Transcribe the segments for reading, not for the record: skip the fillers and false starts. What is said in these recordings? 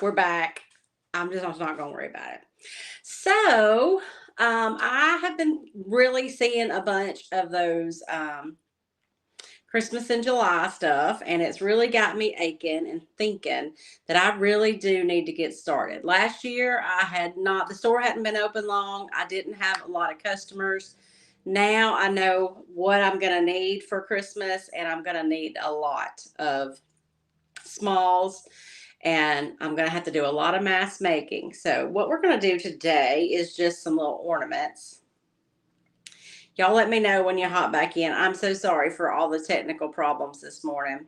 We're back. I'm just not going to worry about it. So, I have been really seeing a bunch of those Christmas in July stuff, and it's really got me aching and thinking that I really do need to get started. Last year, I had not, the store hadn't been open long. I didn't have a lot of customers. Now I know what I'm going to need for Christmas, and I'm going to need a lot of smalls, and I'm going to have to do a lot of mass making. So what we're going to do today is just some little ornaments. Y'all let me know when you hop back in. I'm so sorry for all the technical problems this morning.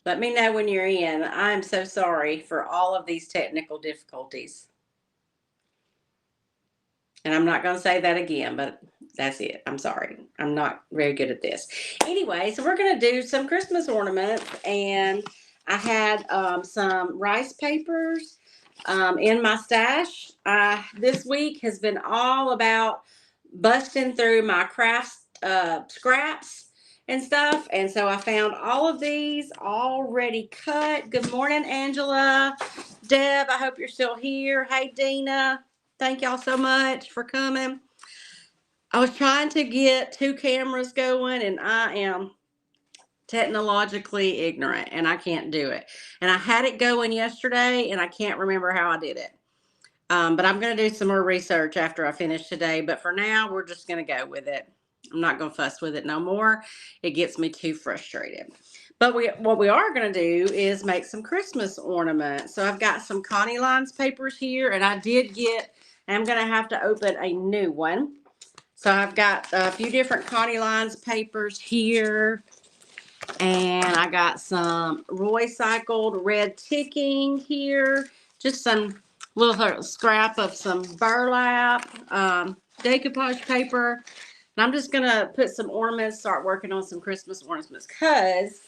Let me know when you're in. I'm so sorry for all of these technical difficulties. And I'm not going to say that again, but that's it. I'm sorry. I'm not very good at this. Anyway, so we're going to do some Christmas ornaments. And I had some rice papers in my stash. This week has been all about busting through my craft scraps and stuff. And so I found all of these already cut. Good morning, Angela. Deb, I hope you're still here. Hey, Dina. Thank y'all so much for coming. I was trying to get 2 cameras going, and I am technologically ignorant, and I can't do it. And I had it going yesterday, and I can't remember how I did it. But I'm going to do some more research after I finish today. But for now, we're just going to go with it. I'm not going to fuss with it no more. It gets me too frustrated. But what we are going to do is make some Christmas ornaments. So I've got some Connie Lines papers here, and I did get, I'm going to have to open a new one. So I've got a few different Connie Lines papers here, and I got some recycled red ticking here, just some little scrap of some burlap, decoupage paper. And I'm just going to put some ornaments, start working on some Christmas ornaments, because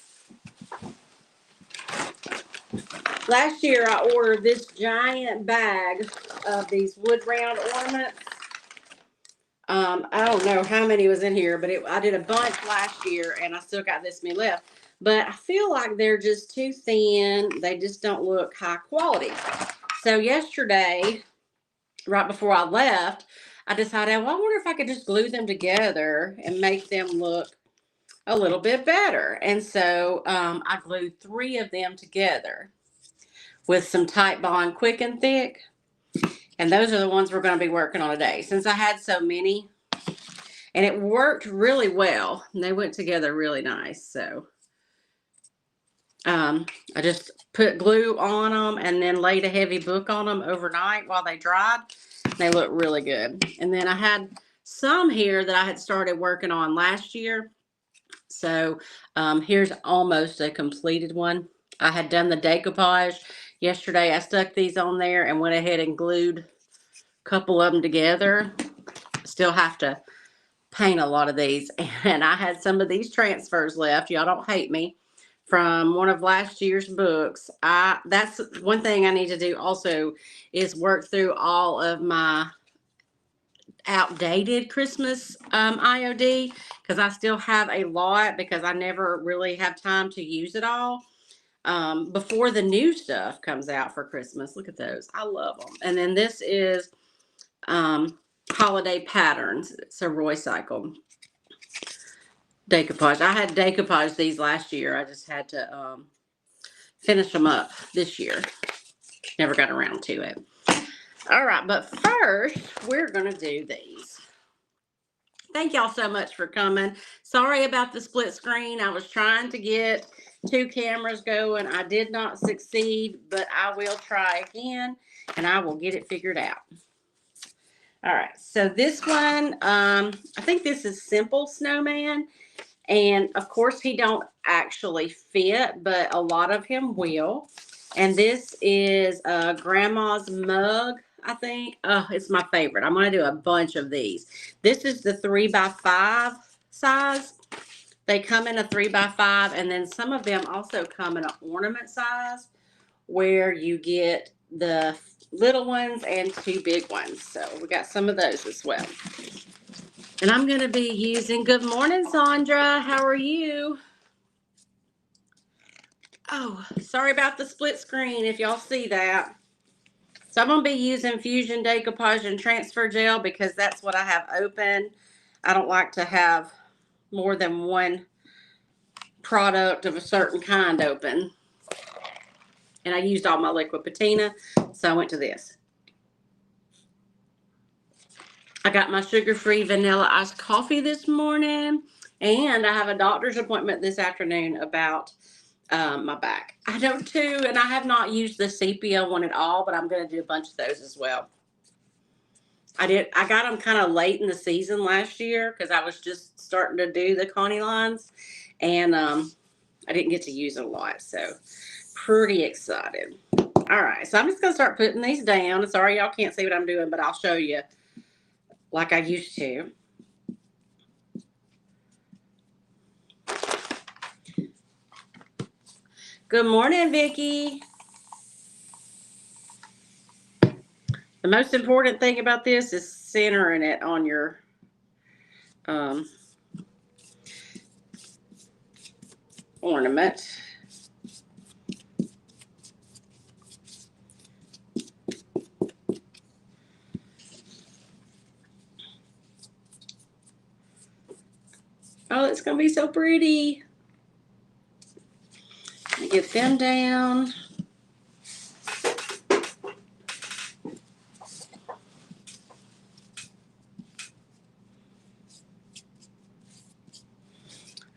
last year I ordered this giant bag of these wood round ornaments. I don't know how many was in here, but I did a bunch last year, and I still got this many left. But I feel like they're just too thin. They just don't look high quality. So yesterday, right before I left, I decided, well, I wonder if I could just glue them together and make them look a little bit better. And so I glued 3 of them together with some Type Bond Quick and Thick. And those are the ones we're going to be working on today. Since I had so many, and it worked really well. And they went together really nice. So I just put glue on them and then laid a heavy book on them overnight while they dried. They look really good. And then I had some here that I had started working on last year. So here's almost a completed one. I had done the decoupage yesterday. I stuck these on there and went ahead and glued a couple of them together. Still have to paint a lot of these. And I had some of these transfers left. Y'all don't hate me. From one of last year's books. That's one thing I need to do also, is work through all of my outdated Christmas IOD, because I still have a lot, because I never really have time to use it all before the new stuff comes out for Christmas. Look at those. I love them. And then this is holiday patterns. It's a recycle decoupage. I had decoupaged these last year. I just had to finish them up this year. Never got around to it. All right, but first we're going to do these. Thank y'all so much for coming. Sorry about the split screen. I was trying to get 2 cameras going. I did not succeed, but I will try again, and I will get it figured out. All right, so this one, I think this is Simple Snowman. And of course he don't actually fit, but a lot of him will. And this is Grandma's mug, I think. Oh, it's my favorite. I'm going to do a bunch of these. This is the 3x5 size. They come in a 3x5, and then some of them also come in an ornament size, where you get the little ones and 2 big ones. So we got some of those as well. And I'm going to be using, good morning, Sandra. How are you? Oh, sorry about the split screen if y'all see that. So I'm going to be using Fusion Decoupage and Transfer Gel because that's what I have open. I don't like to have more than one product of a certain kind open. And I used all my liquid patina, so I went to this. I got my sugar-free vanilla iced coffee this morning, and I have a doctor's appointment this afternoon about my back. I know too, and I have not used the sepia one at all, but I'm going to do a bunch of those as well. I got them kind of late in the season last year because I was just starting to do the Connie lines, and I didn't get to use it a lot, so pretty excited. All right, so I'm just going to start putting these down. Sorry y'all can't see what I'm doing, but I'll show you like I used to. Good morning, Vicki. The most important thing about this is centering it on your ornament. Oh, it's going to be so pretty. Get them down.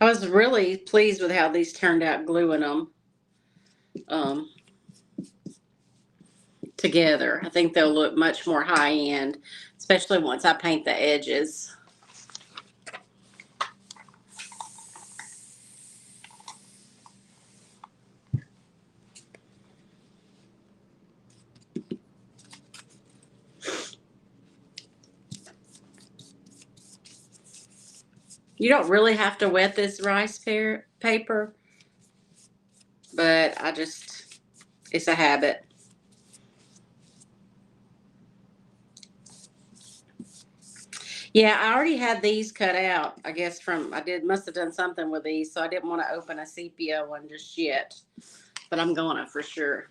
I was really pleased with how these turned out gluing them together. I think they'll look much more high end, especially once I paint the edges. You don't really have to wet this rice paper, but it's a habit. Yeah, I already had these cut out, I guess must have done something with these, so I didn't want to open a sepia one just yet, but I'm gonna for sure.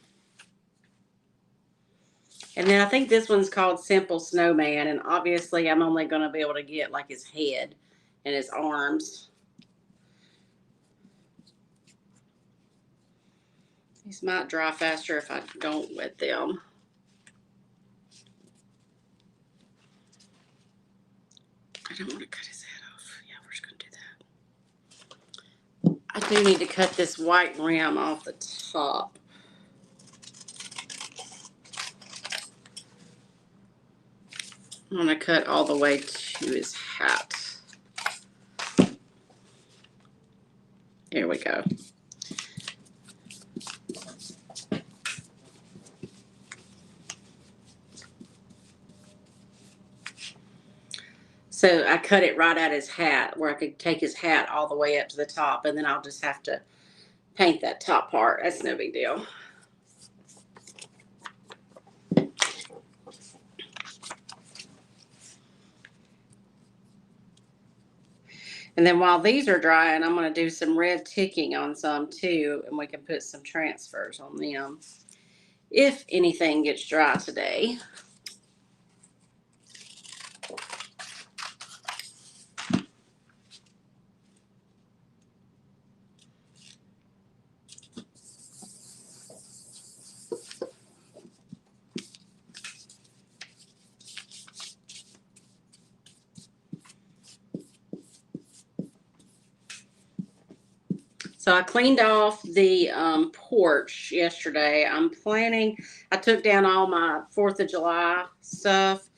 And then I think this one's called Simple Snowman, and obviously I'm only gonna be able to get like his head and his arms. These might dry faster if I don't wet them. I don't want to cut his head off. Yeah, we're just gonna do that. I do need to cut this white rim off the top. I'm gonna cut all the way to his hat. Here we go. So I cut it right at his hat where I could take his hat all the way up to the top, and then I'll just have to paint that top part. That's no big deal. And then while these are drying, I'm going to do some red ticking on some too, and we can put some transfers on them if anything gets dry today. So I cleaned off the porch yesterday. I took down all my 4th of July stuff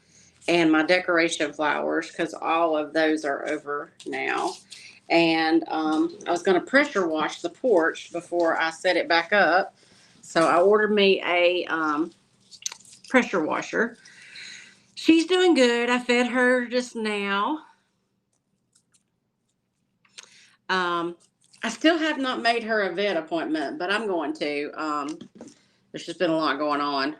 and my decoration flowers because all of those are over now. And I was going to pressure wash the porch before I set it back up. So I ordered me a pressure washer. She's doing good. I fed her just now. I still have not made her a vet appointment, but I'm going to. There's just been a lot going on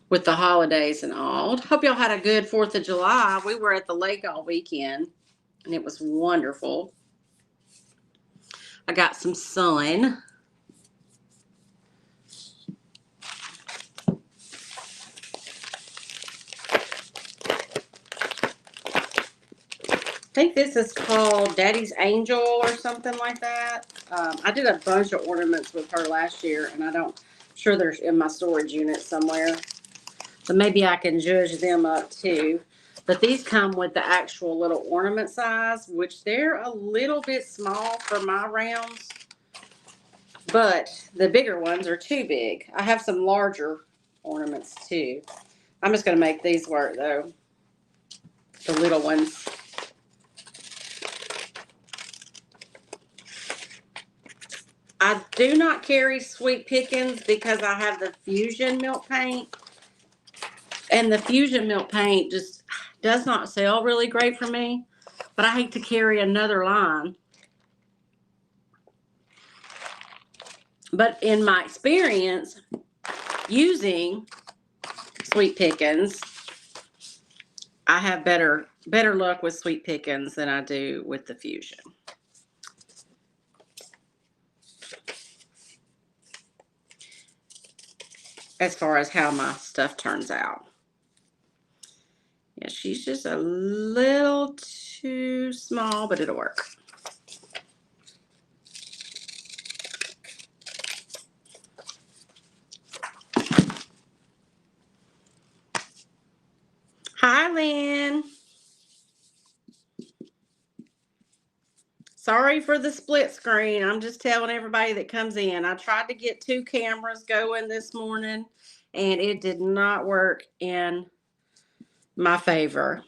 with the holidays and all. Hope y'all had a good 4th of July. We were at the lake all weekend, and it was wonderful. I got some sun. I think this is called Daddy's Angel or something like that. I did a bunch of ornaments with her last year, and I'm sure they're in my storage unit somewhere. So maybe I can judge them up too. But these come with the actual little ornament size, which they're a little bit small for my rounds. But the bigger ones are too big. I have some larger ornaments too. I'm just going to make these work though. The little ones. I do not carry Sweet Pickins because I have the Fusion milk paint. And the Fusion milk paint just does not sell really great for me. But I hate to carry another line. But in my experience using Sweet Pickins, I have better luck with Sweet Pickins than I do with the Fusion. As far as how my stuff turns out. Yeah, she's just a little too small, but it'll work. Hi, Lynn. Sorry for the split screen. I'm just telling everybody that comes in. I tried to get 2 cameras going this morning, and it did not work in my favor.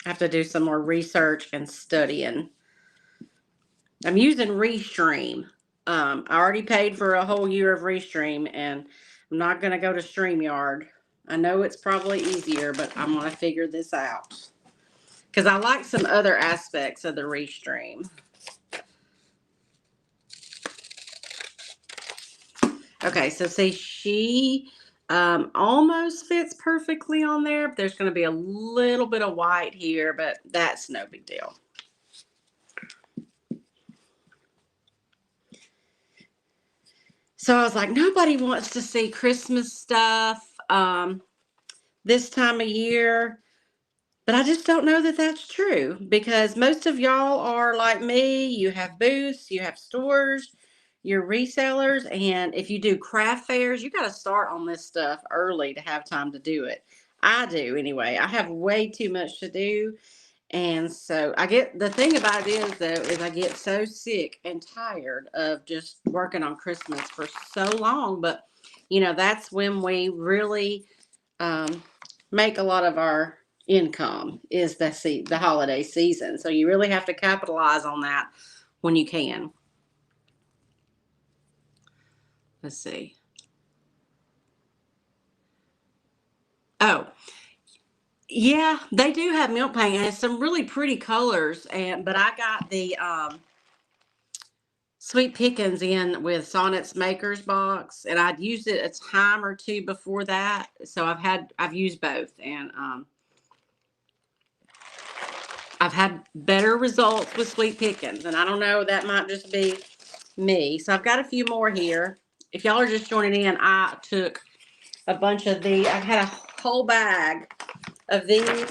I have to do some more research and studying. I'm using Restream. I already paid for a whole year of Restream, and I'm not going to go to StreamYard. I know it's probably easier, but I'm going to figure this out. Because I like some other aspects of the Restream. Okay, so see, she almost fits perfectly on there. But there's going to be a little bit of white here, but that's no big deal. So I was like, nobody wants to see Christmas stuff this time of year. But I just don't know that that's true because most of y'all are like me. You have booths, you have stores, you're resellers. And if you do craft fairs, you got to start on this stuff early to have time to do it. I do anyway. I have way too much to do. And so the thing about it is though, is I get so sick and tired of just working on Christmas for so long. But, you know, that's when we really make a lot of our income is the holiday season. So you really have to capitalize on that when you can. Let's see. Oh, yeah, they do have milk paint and it's some really pretty colors. But I got the Sweet Pickins in with Sonnet's Maker's Box, and I'd used it a time or two before that. So I've used both, and I've had better results with Sweet Pickins, and I don't know, that might just be me. So I've got a few more here. If y'all are just joining in, I took a bunch of these. I had a whole bag of these,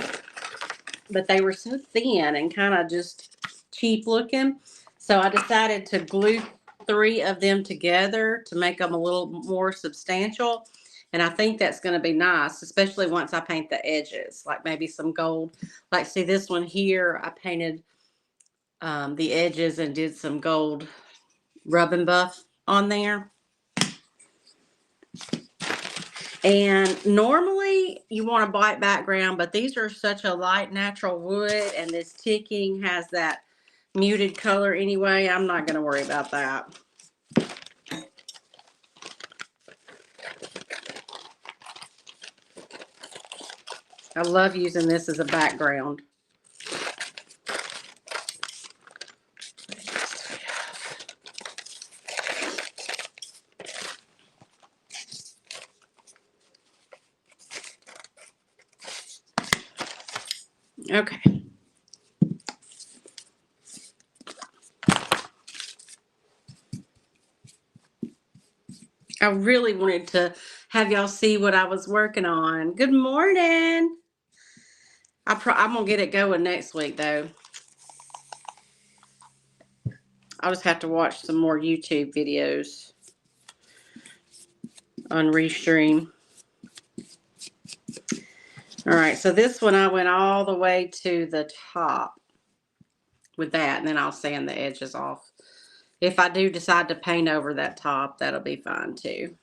but they were so thin and kind of just cheap looking. So I decided to glue 3 of them together to make them a little more substantial. And I think that's going to be nice, especially once I paint the edges, like maybe some gold. Like, see this one here, I painted the edges and did some gold rub and buff on there. And normally you want a black background, but these are such a light natural wood, and this ticking has that muted color anyway. I'm not going to worry about that. I love using this as a background. Okay. I really wanted to have y'all see what I was working on. Good morning. I'm going to get it going next week, though. I'll just have to watch some more YouTube videos on Restream. All right, so this one I went all the way to the top with that, and then I'll sand the edges off. If I do decide to paint over that top, that'll be fine too.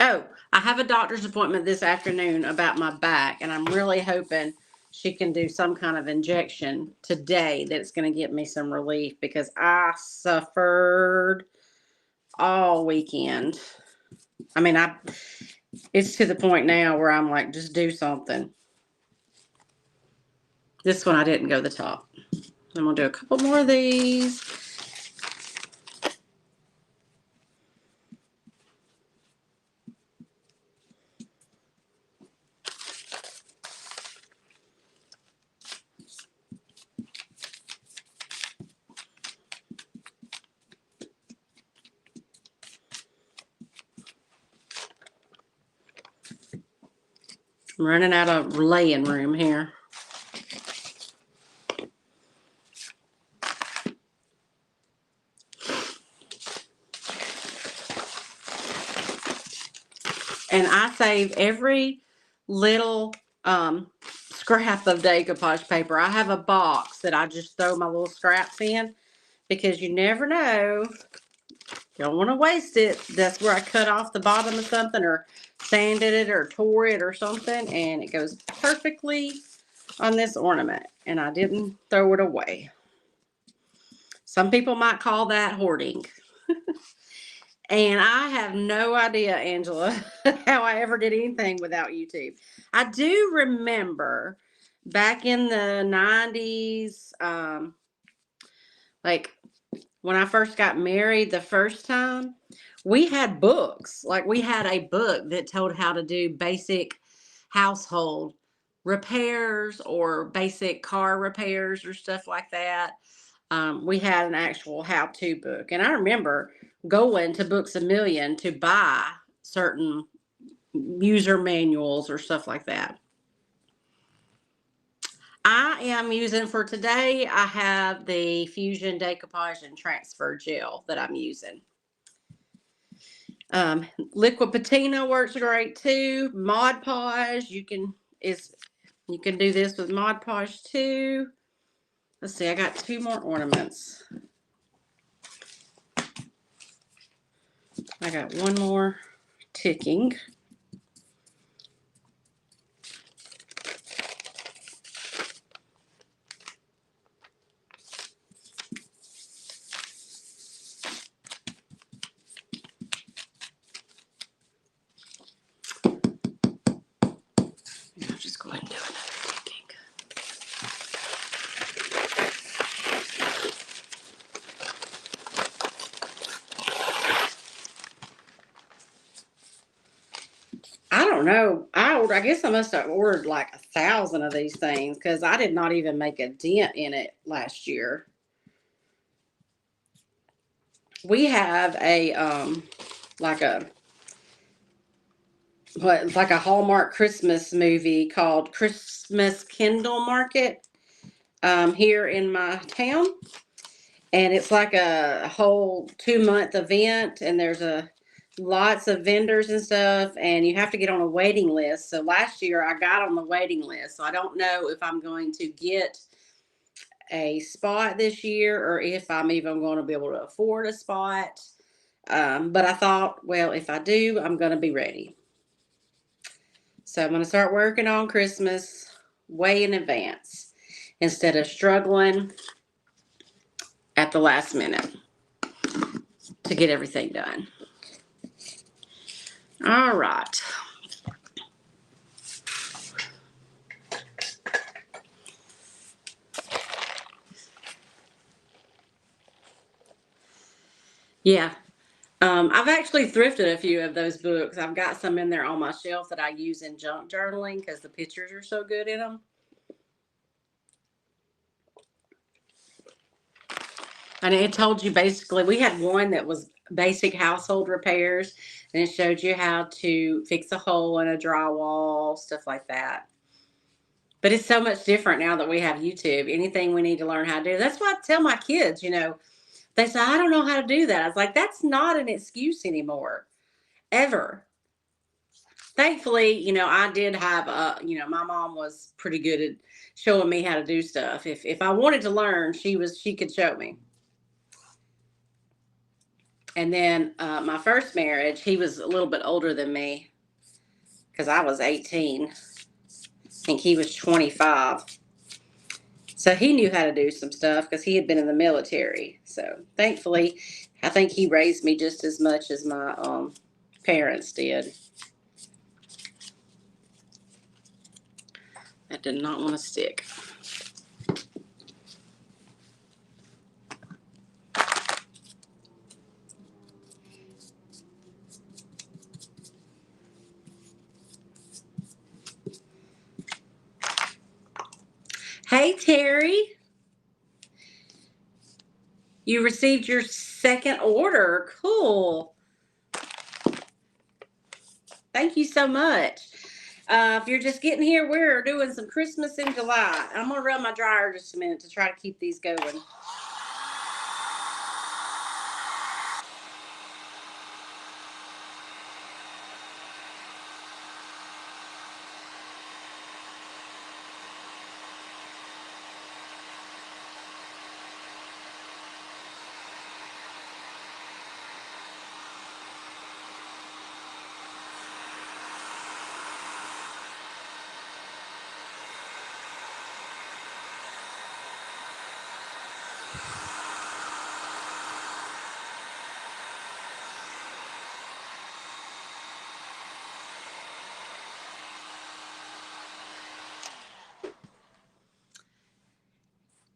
Oh, I have a doctor's appointment this afternoon about my back, and I'm really hoping she can do some kind of injection today that's going to get me some relief because I suffered all weekend. I mean, it's to the point now where I'm like, just do something. This one I didn't go the top. I'm going to do a couple more of these. I'm running out of laying room here. And I save every little scrap of decoupage paper. I have a box that I just throw my little scraps in because you never know. You don't want to waste it. That's where I cut off the bottom of something or sanded it or tore it or something, and it goes perfectly on this ornament, and I didn't throw it away. Some people might call that hoarding. And I have no idea, Angela, how I ever did anything without YouTube. I do remember back in the 90s, like when I first got married the first time, we had books. Like we had a book that told how to do basic household repairs or basic car repairs or stuff like that. We had an actual how-to book. And I remember going to Books A Million to buy certain user manuals or stuff like that. I am using for today, I have the Fusion Decoupage and Transfer Gel that I'm using. Liquid patina works great too. Mod Podge, you can do this with Mod Podge too. Let's see, I got 2 more ornaments. I got 1 more ticking. I'll just go ahead and do another ticking. I don't know. I guess I must have ordered like 1,000 of these things because I did not even make a dent in it last year. We have a like a Hallmark Christmas movie called Christmas Kindle Market here in my town, and it's like a whole 2-month event, and there's lots of vendors and stuff, and you have to get on a waiting list. So last year I got on the waiting list, so I don't know if I'm going to get a spot this year or if I'm even going to be able to afford a spot. But I thought, well, if I do, I'm going to be ready. So I'm going to start working on Christmas way in advance instead of struggling at the last minute to get everything done. All right. Yeah. I've actually thrifted a few of those books. I've got some in there on my shelf that I use in junk journaling because the pictures are so good in them. And it told you basically, we had one that was basic household repairs, and it showed you how to fix a hole in a drywall, stuff like that. But it's so much different now that we have YouTube. Anything we need to learn how to do. That's why I tell my kids, they say, I don't know how to do that. I was like, that's not an excuse anymore, ever. Thankfully, I did have my mom was pretty good at showing me how to do stuff. If I wanted to learn, she could show me. And then my first marriage, he was a little bit older than me because I was 18. I think he was 25. So he knew how to do some stuff because he had been in the military. So thankfully, I think he raised me just as much as my parents did. That did not want to stick. Hey, Terry. You received your second order. Cool. Thank you so much. If you're just getting here, we're doing some Christmas in July. I'm going to run my dryer just a minute to try to keep these going.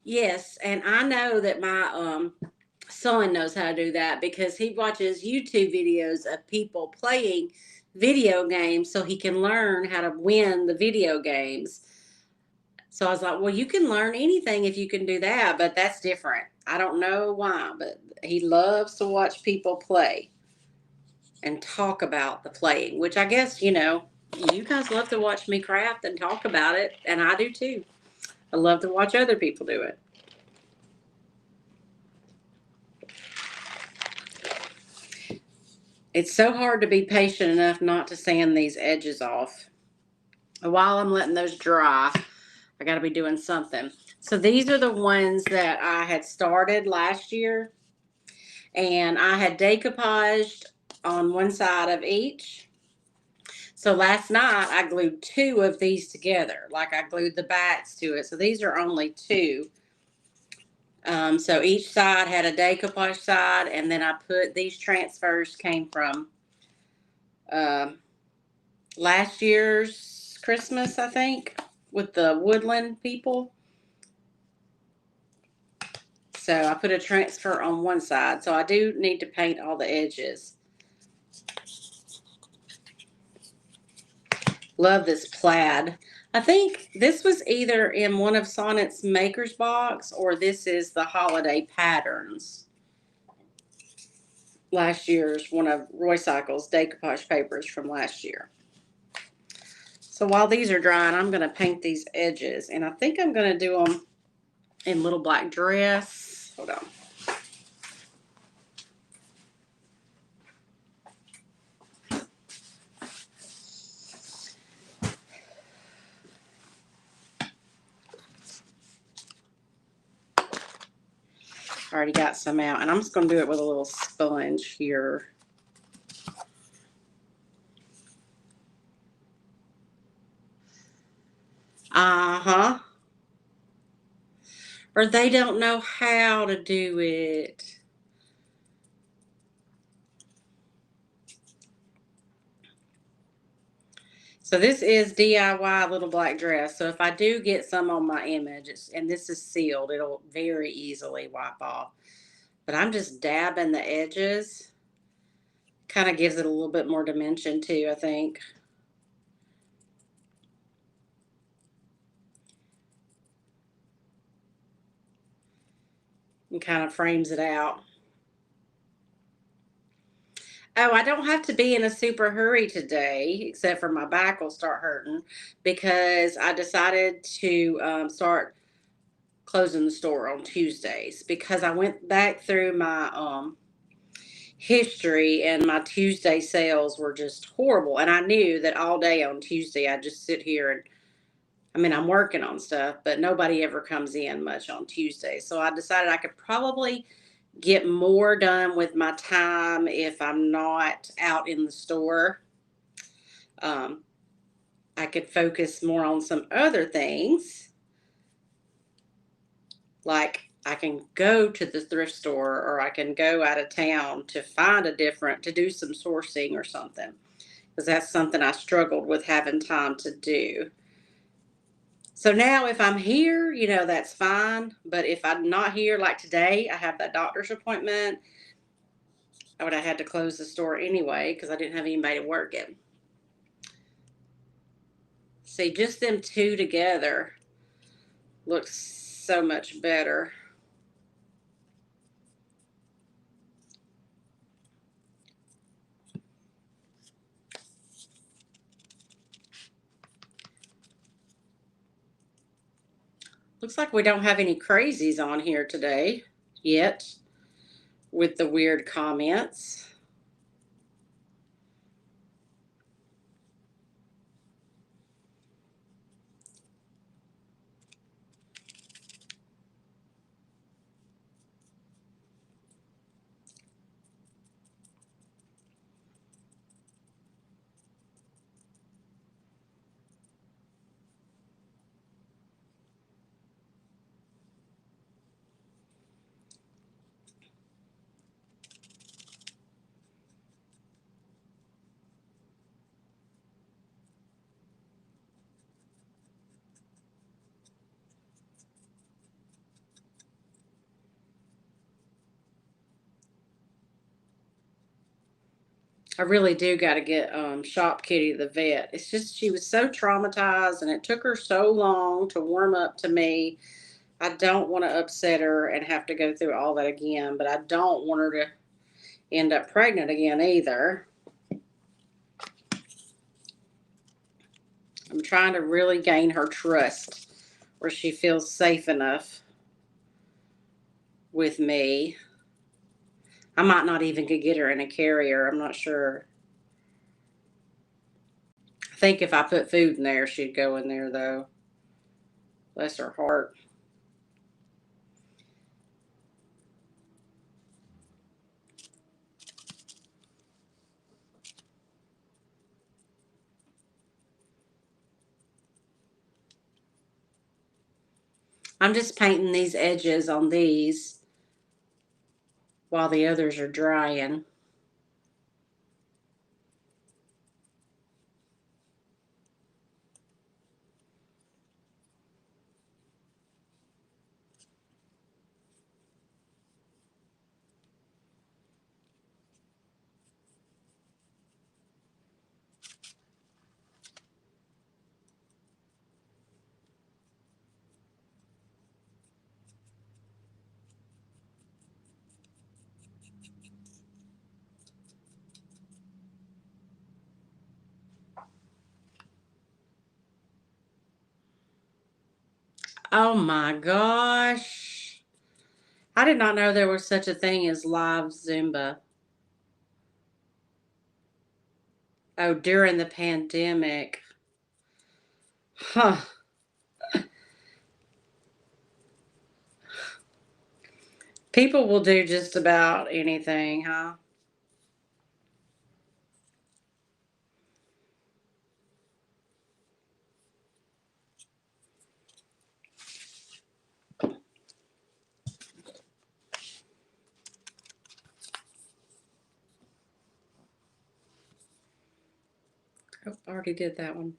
Yes, and I know that my son knows how to do that because he watches YouTube videos of people playing video games so he can learn how to win the video games. So I was like, well, you can learn anything if you can do that, but that's different. I don't know why, but he loves to watch people play and talk about the playing, which I guess, you guys love to watch me craft and talk about it, and I do too. I love to watch other people do it. It's so hard to be patient enough not to sand these edges off. While I'm letting those dry, I got to be doing something. So these are the ones that I had started last year, and I had decoupaged on one side of each. So last night I glued two of these together, like I glued the backs to it. So these are only two. So each side had a decoupage side, and then I put these transfers came from last year's Christmas, I think, with the woodland people. So I put a transfer on one side. So I do need to paint all the edges. Love this plaid. I think this was either in one of Sonnet's Maker's Box or this is the holiday patterns. Last year's one of Roy Cycle's decoupage papers from last year. So while these are drying, I'm going to paint these edges. And I think I'm going to do them in Little Black Dress. Hold on. I already got some out, and I'm just going to do it with a little sponge here. Uh-huh. Or they don't know how to do it. So this is DIY Little Black Dress. So if I do get some on my image, and this is sealed, it'll very easily wipe off. But I'm just dabbing the edges. Kind of gives it a little bit more dimension too, I think. And kind of frames it out. Oh, I don't have to be in a super hurry today, except for my back will start hurting because I decided to start closing the store on Tuesdays because I went back through my history and my Tuesday sales were just horrible. And I knew that all day on Tuesday I'd just sit here and I mean, I'm working on stuff, but nobody ever comes in much on Tuesday. So I decided I could probably get more done with my time if I'm not out in the store. Um, I could focus more on some other things, like I can go to the thrift store or I can go out of town to find to do some sourcing or something, because that's something I struggled with having time to do. So now if I'm here, that's fine. But if I'm not here, like today, I have that doctor's appointment. I would have had to close the store anyway because I didn't have anybody to work it. See, just them two together looks so much better. Looks like we don't have any crazies on here today yet with the weird comments. I really do got to get Shop Kitty to the vet. It's just she was so traumatized and it took her so long to warm up to me. I don't want to upset her and have to go through all that again, but I don't want her to end up pregnant again either. I'm trying to really gain her trust where she feels safe enough with me. I might not even could get her in a carrier. I'm not sure. I think if I put food in there, she'd go in there though. Bless her heart. I'm just painting these edges on these while the others are drying. Oh my gosh. I did not know there was such a thing as live Zumba. Oh, during the pandemic. Huh. People will do just about anything, huh? Oh, I already did that one.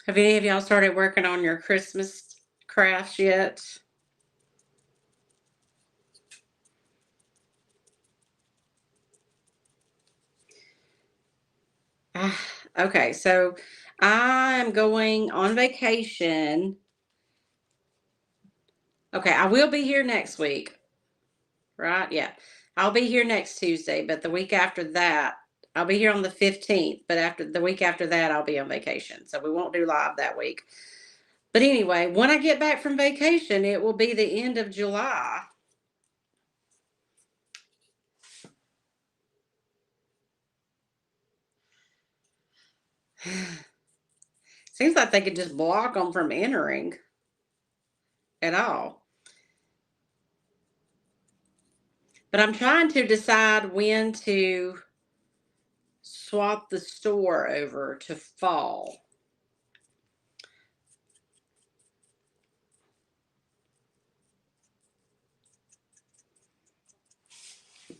Have any of y'all started working on your Christmas crafts yet? Okay, so I'm going on vacation. Okay, I will be here next week, right? Yeah. I'll be here next Tuesday, but the week after that, I'll be here on the 15th, but after the week after that, I'll be on vacation. So we won't do live that week. But anyway, when I get back from vacation, it will be the end of July. Seems like they could just block them from entering at all. But I'm trying to decide when to swap the store over to fall.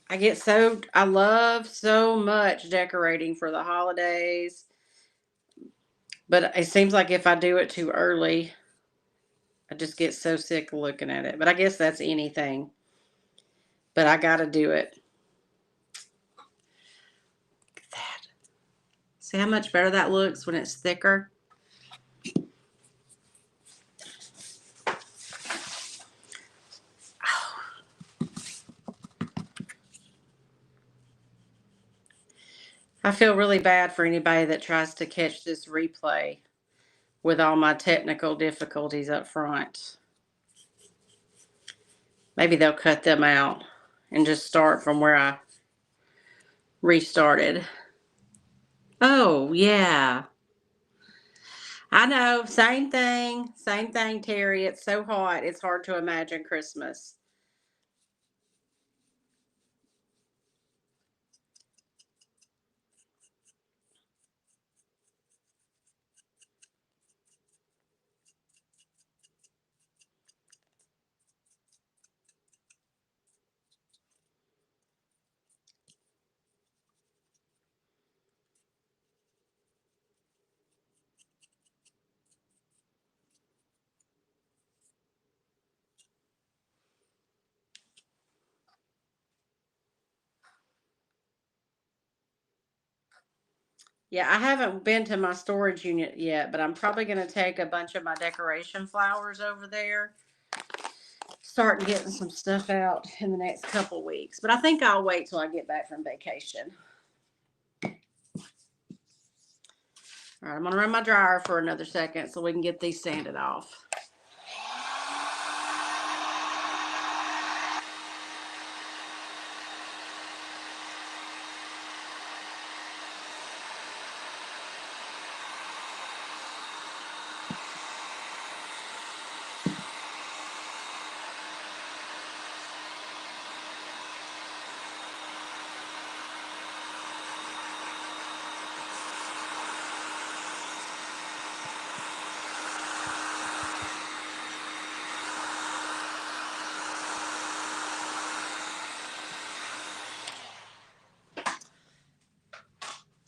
I love so much decorating for the holidays, but it seems like if I do it too early, I just get so sick of looking at it. But I guess that's anything. But I got to do it. Look at that. See how much better that looks when it's thicker? I feel really bad for anybody that tries to catch this replay with all my technical difficulties up front. Maybe they'll cut them out and just start from where I restarted. Oh, yeah. I know. Same thing. Same thing, Terry. It's so hot. It's hard to imagine Christmas. Yeah, I haven't been to my storage unit yet, but I'm probably going to take a bunch of my decoration flowers over there. Start getting some stuff out in the next couple weeks. But I think I'll wait till I get back from vacation. All right, I'm going to run my dryer for another second so we can get these sanded off.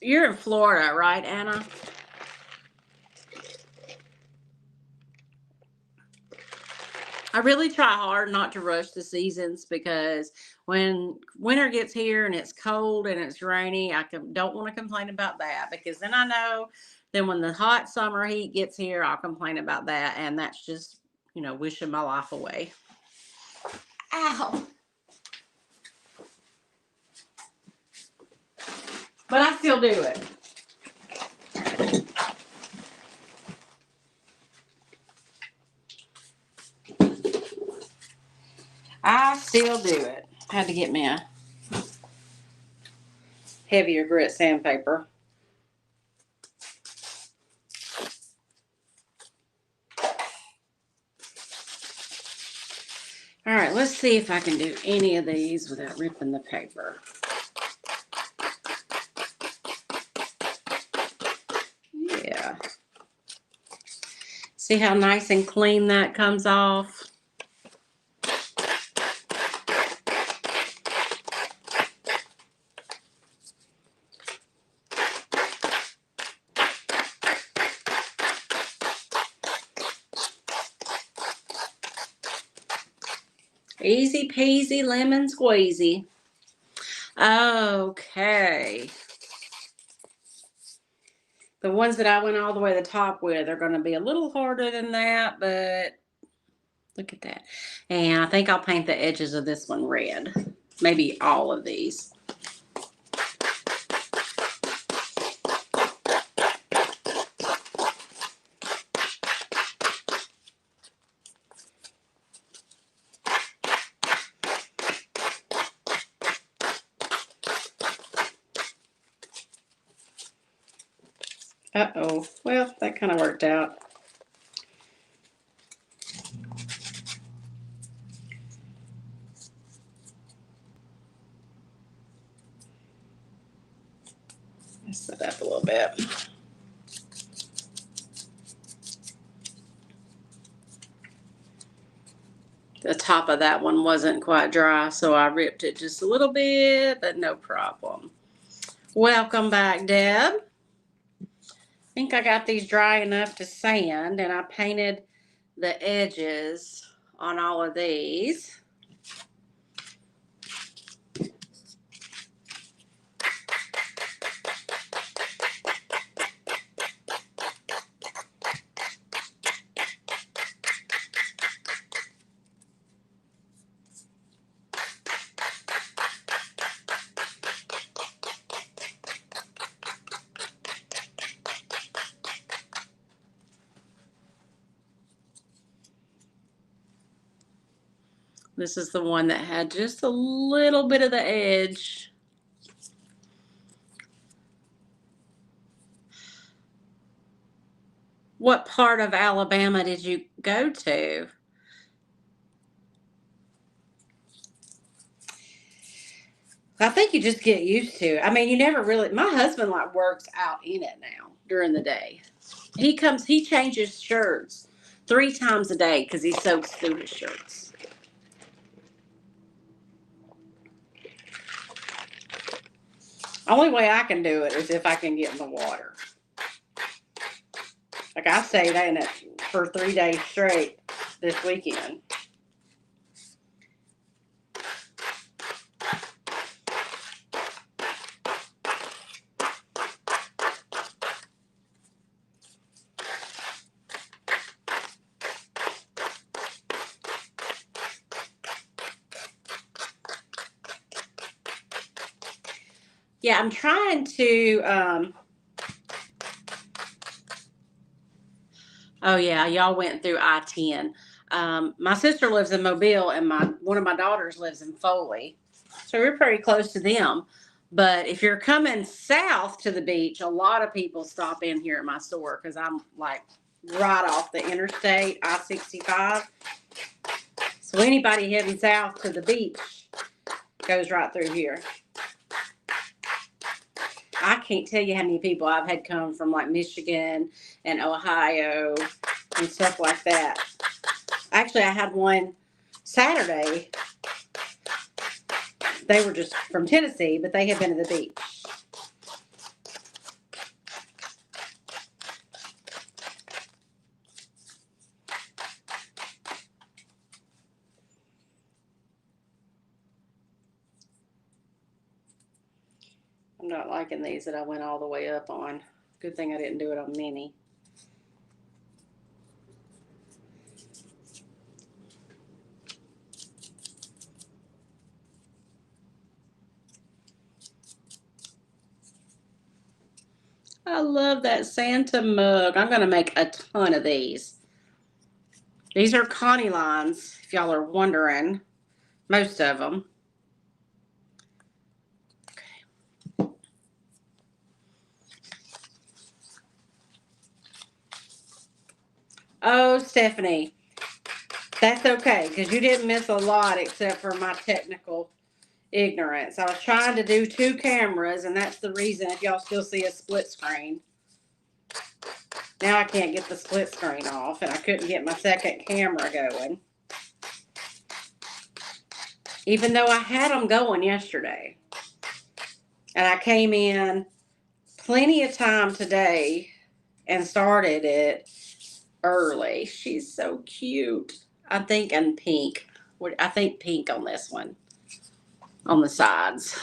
You're in Florida, right, Anna? I really try hard not to rush the seasons because when winter gets here and it's cold and it's rainy, don't want to complain about that because then I know then when the hot summer heat gets here, I'll complain about that. And that's just, wishing my life away. Ow. But I still do it. I still do it. Had to get me a heavier grit sandpaper. All right, let's see if I can do any of these without ripping the paper. Yeah. See how nice and clean that comes off? Easy peasy lemon squeezy. Okay. The ones that I went all the way to the top with are going to be a little harder than that, but look at that. And I think I'll paint the edges of this one red. Maybe all of these. Uh-oh. Well, that kind of worked out. Mess that up a little bit. The top of that one wasn't quite dry, so I ripped it just a little bit, but no problem. Welcome back, Deb. I think I got these dry enough to sand, and I painted the edges on all of these. This is the one that had just a little bit of the edge. What part of Alabama did you go to? I think you just get used to it. I mean, you never really, my husband like works out in it now during the day. He changes shirts 3 times a day because he soaks through his shirts. Only way I can do it is if I can get in the water. Like I stayed in it for 3 days straight this weekend. Yeah, I'm trying to, oh yeah, y'all went through I-10. My sister lives in Mobile and one of my daughters lives in Foley. So we're pretty close to them. But if you're coming south to the beach, a lot of people stop in here at my store because I'm like right off the interstate, I-65. So anybody heading south to the beach goes right through here. I can't tell you how many people I've had come from like Michigan and Ohio and stuff like that. Actually, I had one Saturday. They were just from Tennessee, but they had been to the beach. I'm not liking these that I went all the way up on. Good thing I didn't do it on mini. I love that Santa mug. I'm going to make a ton of these. These are Connie lines, if y'all are wondering. Most of them. Oh, Stephanie, that's okay because you didn't miss a lot except for my technical ignorance. I was trying to do 2 cameras, and that's the reason if y'all still see a split screen. Now I can't get the split screen off, and I couldn't get my second camera going. Even though I had them going yesterday. And I came in plenty of time today and started it early. She's so cute. I'm thinking pink. I think pink on this one, on the sides.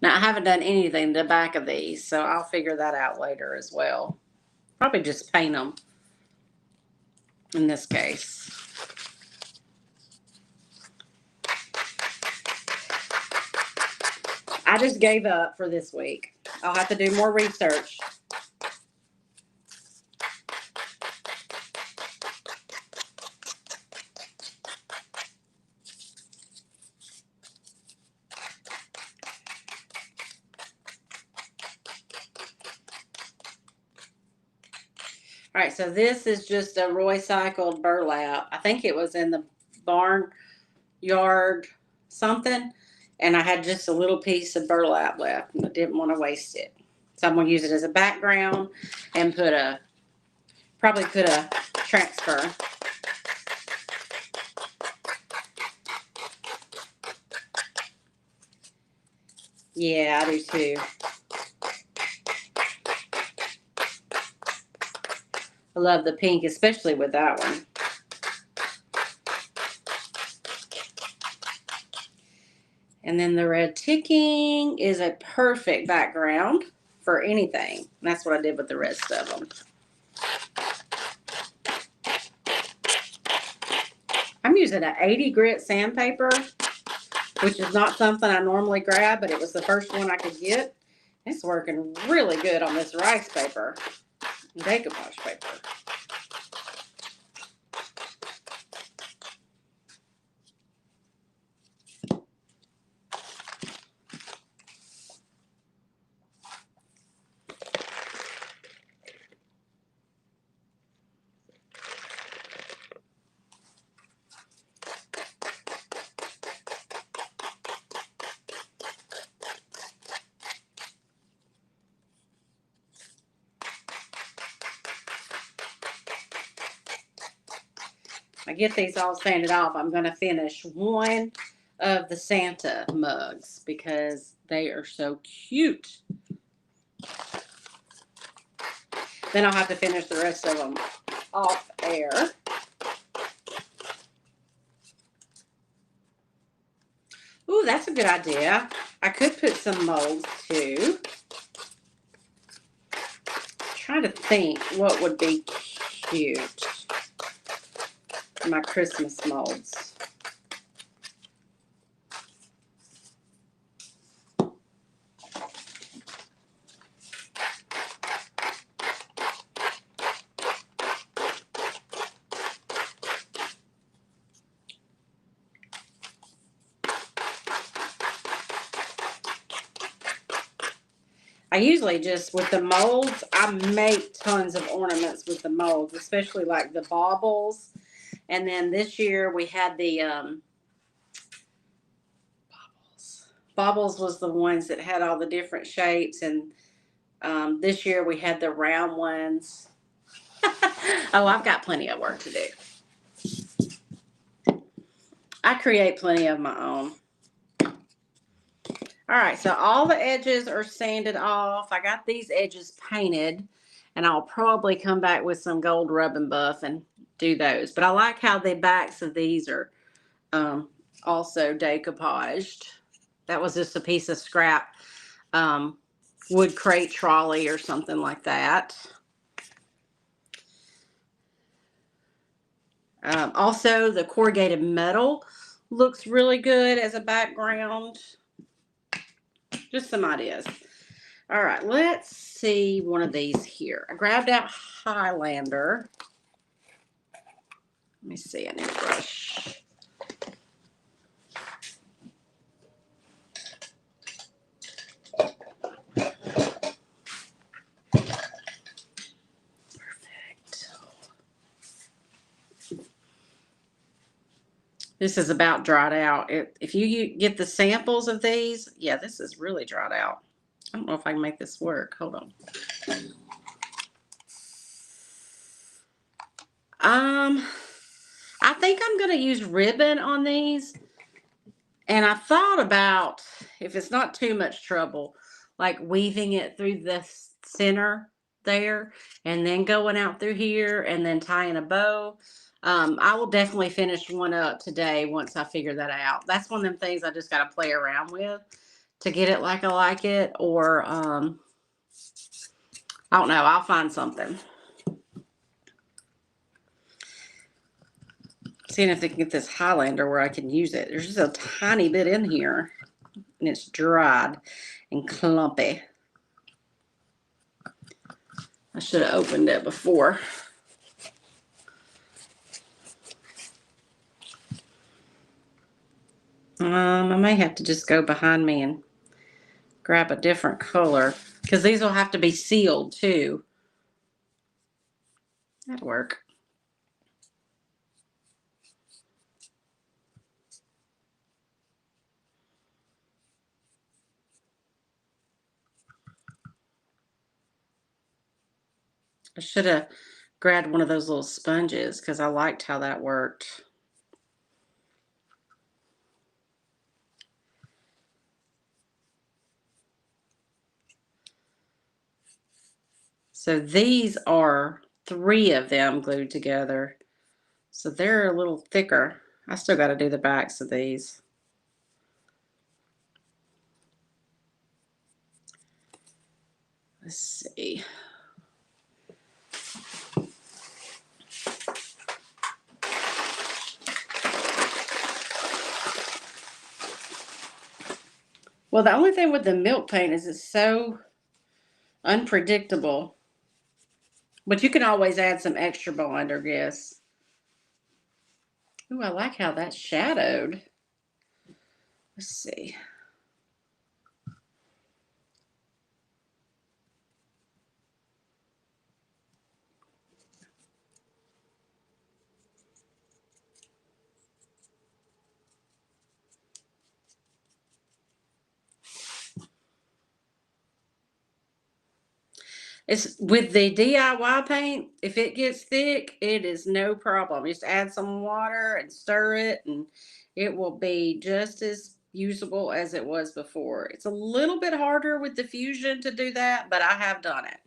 Now, I haven't done anything to the back of these, so I'll figure that out later as well. Probably just paint them in this case. I just gave up for this week. I'll have to do more research. All right, so this is just a recycled burlap. I think it was in the barn yard something, and I had just a little piece of burlap left, and I didn't want to waste it. So I'm going to use it as a background and probably put a transfer. Yeah, I do too. I love the pink, especially with that one. And then the red ticking is a perfect background for anything. And that's what I did with the rest of them. I'm using an 80 grit sandpaper, which is not something I normally grab, but it was the first one I could get. It's working really good on this rice paper, decoupage paper. I get these all sanded off. I'm going to finish one of the Santa mugs because they are so cute. Then I'll have to finish the rest of them off air. Ooh, that's a good idea. I could put some molds too. I'm trying to think what would be cute. My Christmas molds. I usually just, with the molds, I make tons of ornaments with the molds, especially like the baubles. And then this year we had the baubles. Baubles was the ones that had all the different shapes. And this year we had the round ones. Oh, I've got plenty of work to do. I create plenty of my own. All right, so all the edges are sanded off. I got these edges painted, and I'll probably come back with some gold rub and buff and do those. But I like how the backs of these are also decoupaged. That was just a piece of scrap wood crate trolley or something like that. Also, the corrugated metal looks really good as a background. Just some ideas. All right, let's see one of these here. I grabbed out Highlander. Let me see, I need a brush. Perfect. This is about dried out. If you get the samples of these, yeah, this is really dried out. I don't know if I can make this work. Hold on. I think I'm going to use ribbon on these And I thought about, if it's not too much trouble, like weaving it through the center there and then going out through here and then tying a bow. I will definitely finish one up today once I figure that out. That's one of them things I just got to play around with to get it like I like it. Or, I don't know. I'll find something. Seeing if they can get this Highlander where I can use it. There's just a tiny bit in here. And it's dried and clumpy. I should have opened it before. I may have to just go behind me and grab a different color because these will have to be sealed too. That'd work. I should have grabbed one of those little sponges because I liked how that worked. So these are 3 of them glued together. So they're a little thicker. I still got to do the backs of these. Let's see. Well, the only thing with the milk paint is it's so unpredictable. But you can always add some extra bond, I guess. Ooh, I like how that's shadowed. Let's see. It's with the DIY paint, if it gets thick, it is no problem. Just add some water and stir it, and it will be just as usable as it was before. It's a little bit harder with diffusion to do that, but I have done it.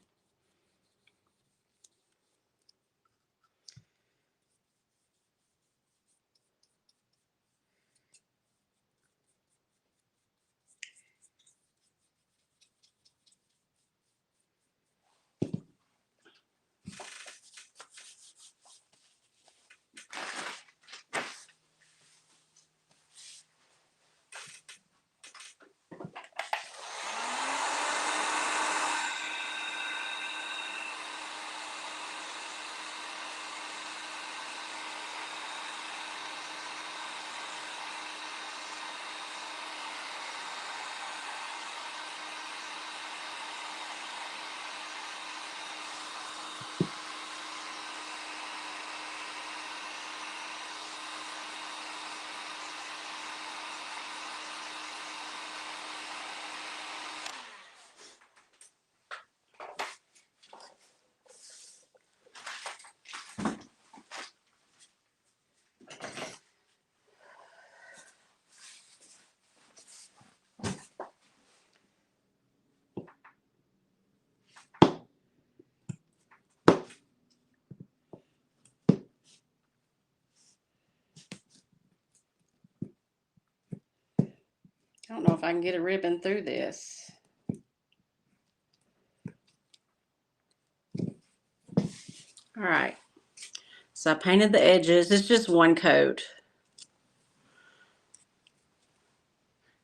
I don't know if I can get a ribbon through this. All right. So I painted the edges. It's just one coat.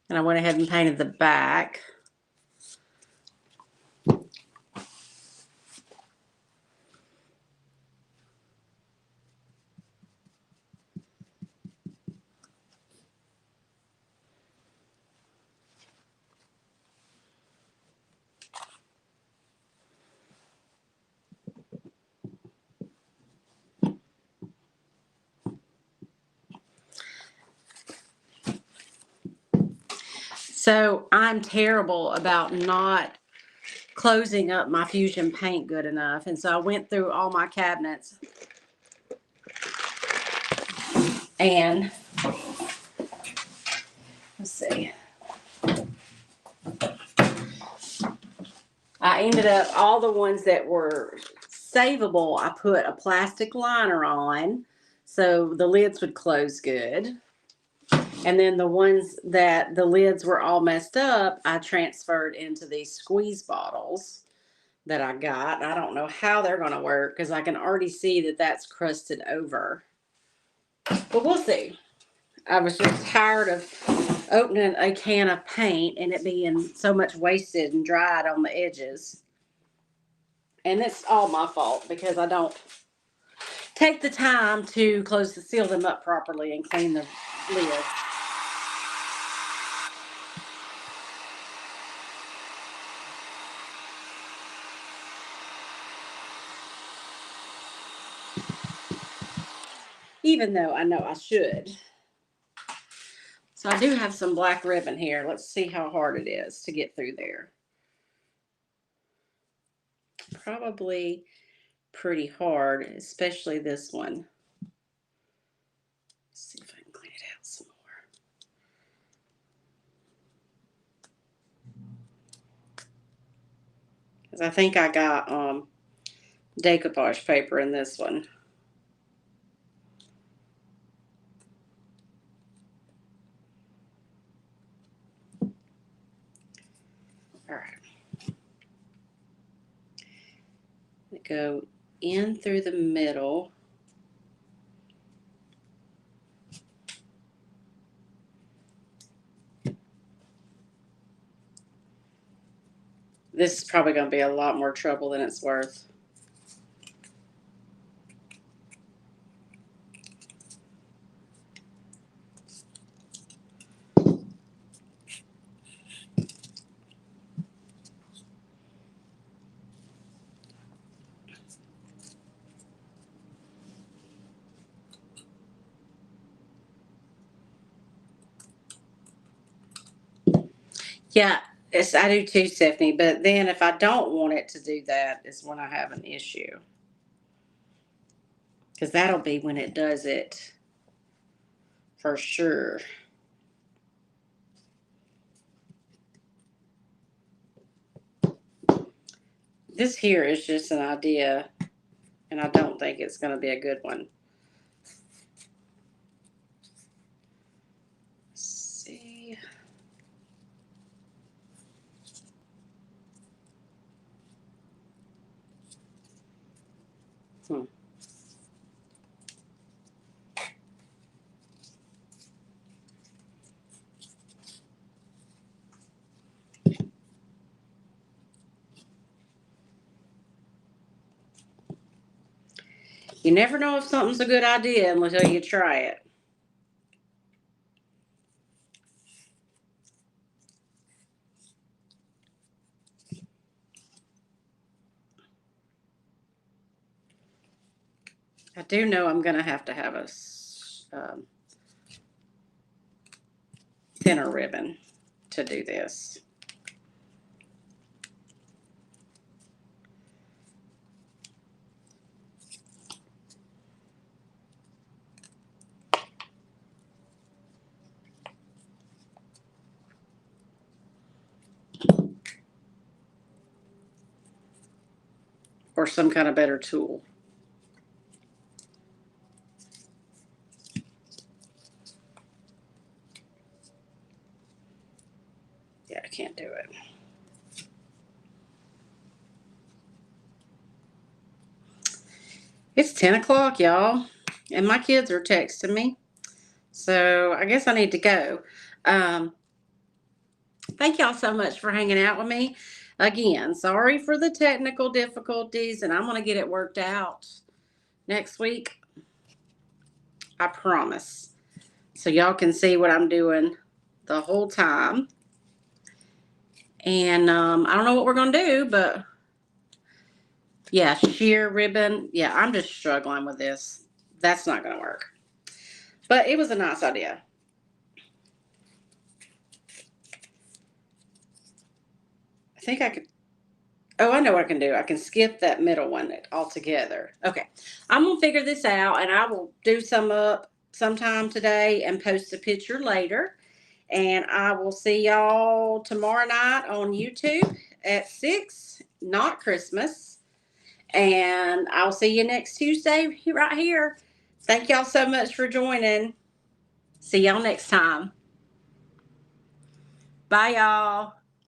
And I went ahead and painted the back. So I'm terrible about not closing up my Fusion paint good enough. And so I went through all my cabinets and ended up, all the ones that were savable, I put a plastic liner on so the lids would close good. And then the ones that the lids were all messed up, I transferred into these squeeze bottles that I got. I don't know how they're going to work because I can already see that that's crusted over. But we'll see. I was just tired of opening a can of paint and it being so much wasted and dried on the edges. And it's all my fault because I don't take the time to seal them up properly and clean the lids. Even though I know I should. So I do have some black ribbon here. Let's see how hard it is to get through there. Probably pretty hard, especially this one. Let's see if I can clean it out some more. Because I think I got decoupage paper in this one. All right. Go in through the middle. This is probably going to be a lot more trouble than it's worth. Yeah, I do too, Stephanie. But then if I don't want it to do that is when I have an issue. Because that'll be when it does it for sure. This here is just an idea, and I don't think it's going to be a good one. Let's see. You never know if something's a good idea until you try it. I do know I'm going to have a thinner ribbon to do this. Or some kind of better tool. Yeah, I can't do it. It's 10 o'clock, y'all, and my kids are texting me. So I guess I need to go. Thank y'all so much for hanging out with me. Again, sorry for the technical difficulties, and I'm going to get it worked out next week. I promise. So y'all can see what I'm doing the whole time. And I don't know what we're going to do, but yeah, sheer ribbon. Yeah, I'm just struggling with this. That's not going to work. But it was a nice idea. I think I could. Oh, I know what I can do. I can skip that middle one altogether. Okay. I'm going to figure this out, and I will do some up sometime today and post a picture later. And I will see y'all tomorrow night on YouTube at 6, not Christmas. And I'll see you next Tuesday right here. Thank y'all so much for joining. See y'all next time. Bye, y'all.